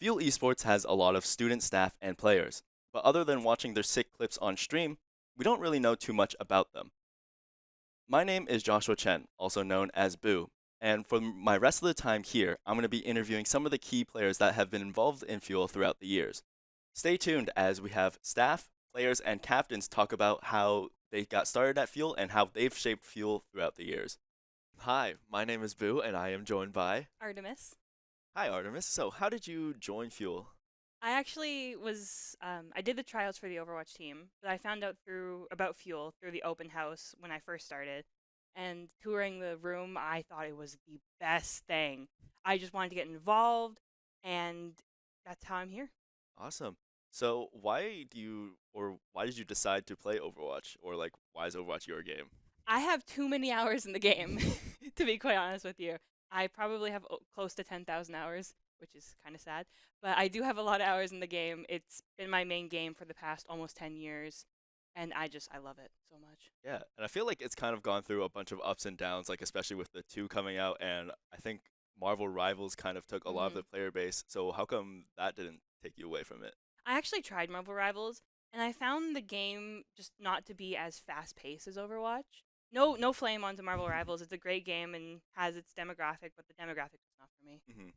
Fuel Esports has a lot of student staff and players, but other than watching their sick clips on stream, we don't really know too much about them. My name is Joshua Chen, also known as Boo, and for my rest of the time here, I'm going to be interviewing some of the key players that have been involved in Fuel throughout the years. Stay tuned as we have staff, players, and captains talk about how they got started at Fuel and how they've shaped Fuel throughout the years. Hi, my name is Boo, and I am joined by. Art3mis. Hi, Art3mis. So, how did you join Fuel? I actually I did the tryouts for the Overwatch team, but I found out about Fuel through the open house when I first started. And touring the room, I thought it was the best thing. I just wanted to get involved, and that's how I'm here. Awesome. So why did you decide to play Overwatch, or like why is Overwatch your game? I have too many hours in the game, to be quite honest with you. I probably have close to 10,000 hours, which is kind of sad. But I do have a lot of hours in the game. It's been my main game for the past almost 10 years, and I love it so much. Yeah, and I feel like it's kind of gone through a bunch of ups and downs, like especially with the two coming out, and I think Marvel Rivals kind of took a lot of the hmm player base. So how come that didn't take you away from it? I actually tried Marvel Rivals, and I found the game just not to be as fast paced as Overwatch. No flame onto Marvel Rivals. It's a great game and has its demographic, but the demographic is not for me. hmm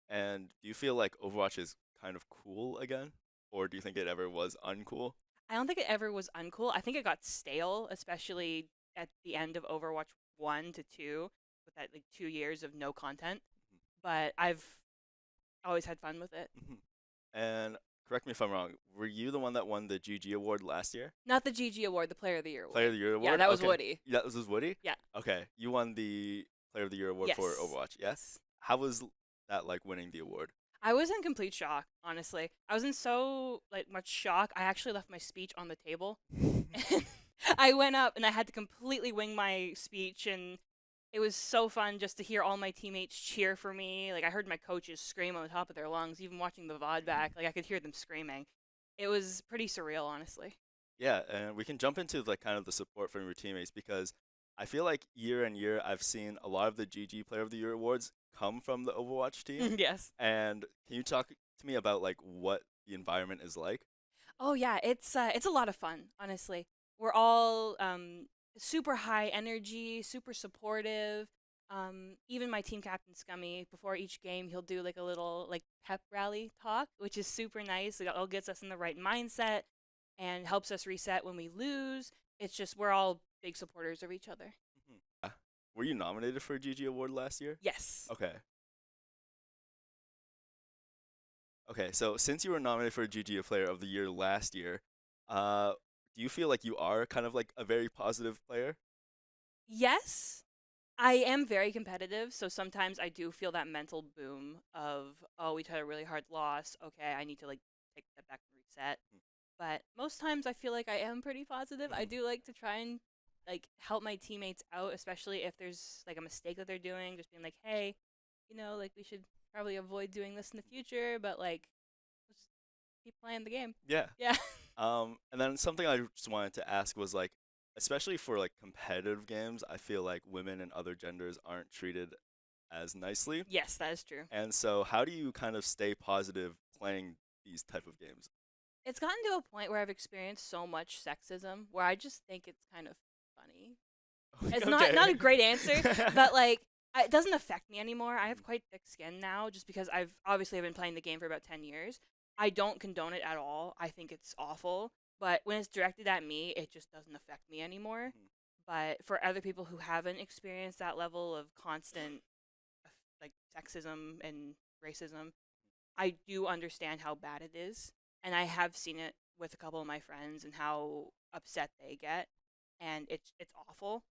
And do you feel like Overwatch is kind of cool again, or do you think it ever was uncool? I don't think it ever was uncool. I think it got stale, especially at the end of Overwatch 1 to 2, with that like 2 years of no content. But I've always had fun with it. Mhm. And correct me if I'm wrong, were you the one that won the GG award last year? Not the GG award, the Player of the Year Player award. of the Year Yeah, award? that was Okay. Woody. Yeah, this was Woody? Yeah. Okay. You won the Player of the Year award for Yes. Overwatch, yeah? Yes. How was that like winning the award? I was in complete shock, honestly. I was in so like much shock. I actually left my speech on the table. And I went up and I had to completely wing my speech, and it was so fun just to hear all my teammates cheer for me. Like I heard my coaches scream on the top of their lungs, even watching the VOD back. Like I could hear them screaming. It was pretty surreal, honestly. Yeah, and we can jump into like kind of the support from your teammates because I feel like year and year I've seen a lot of the GG Player of the Year awards come from the Overwatch team. Yes. And can you talk to me about like what the environment is like? Oh yeah, it's a lot of fun, honestly. We're all super high energy, super supportive. Even my team captain Scummy, before each game, he'll do like a little like pep rally talk, which is super nice. It all gets us in the right mindset and helps us reset when we lose. It's just we're all big supporters of each other. Mhm. Were you nominated for a GG award last year? Yes. Okay. Okay, so since you were nominated for a GG Player of the Year last year, uh, do you feel like you are kind of like a very positive player? Yes. I am very competitive, so sometimes I do feel that mental boom of, oh, we had a really hard loss. Okay, I need to like take a step back and reset. But most times I feel like I am pretty positive. I Mhm. do like to try and like help my teammates out, especially if there's like a mistake that they're doing, just being like, hey, like we should probably avoid doing this in the future, but like let's just keep playing the game. Yeah. Yeah. And then something I just wanted to ask was like, especially for like competitive games, I feel like women and other genders aren't treated as nicely. Yes, that is true. And so how do you kind of stay positive playing these type of games? It's gotten to a point where I've experienced so much sexism where I just think it's kind of funny. It's not a Okay. great answer, but like it doesn't affect me anymore. I have quite thick skin now just because I've been playing the game for about 10 years. I don't condone it at all. I think it's awful, but when it's directed at me, it just doesn't affect me anymore. Mhm. But for other people who haven't experienced that level of constant like sexism and racism, I do understand how bad it is, and I have seen it with a couple of my friends and how upset they get, and it's awful.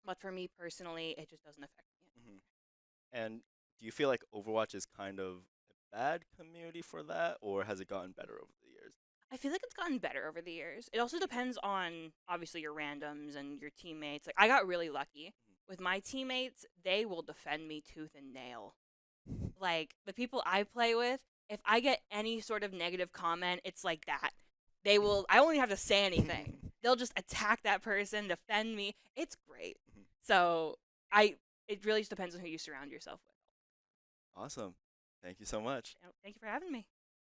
But for me personally, it just doesn't affect me Mhm. And do you feel like Overwatch is kind of a bad community for that, or has it gotten better over the years? I feel like it's gotten better over the years. It also depends on obviously your randoms and your teammates. Like I got really lucky with my teammates; they will defend me tooth and nail. Like the people I play with, if I get any sort of negative comment, it's like that. They will. I won't even have to say anything. Mhm. They'll just attack that person, defend me. It's great. So I. It really just depends on who you surround yourself with. Awesome. Thank you so much. Thank you for having me.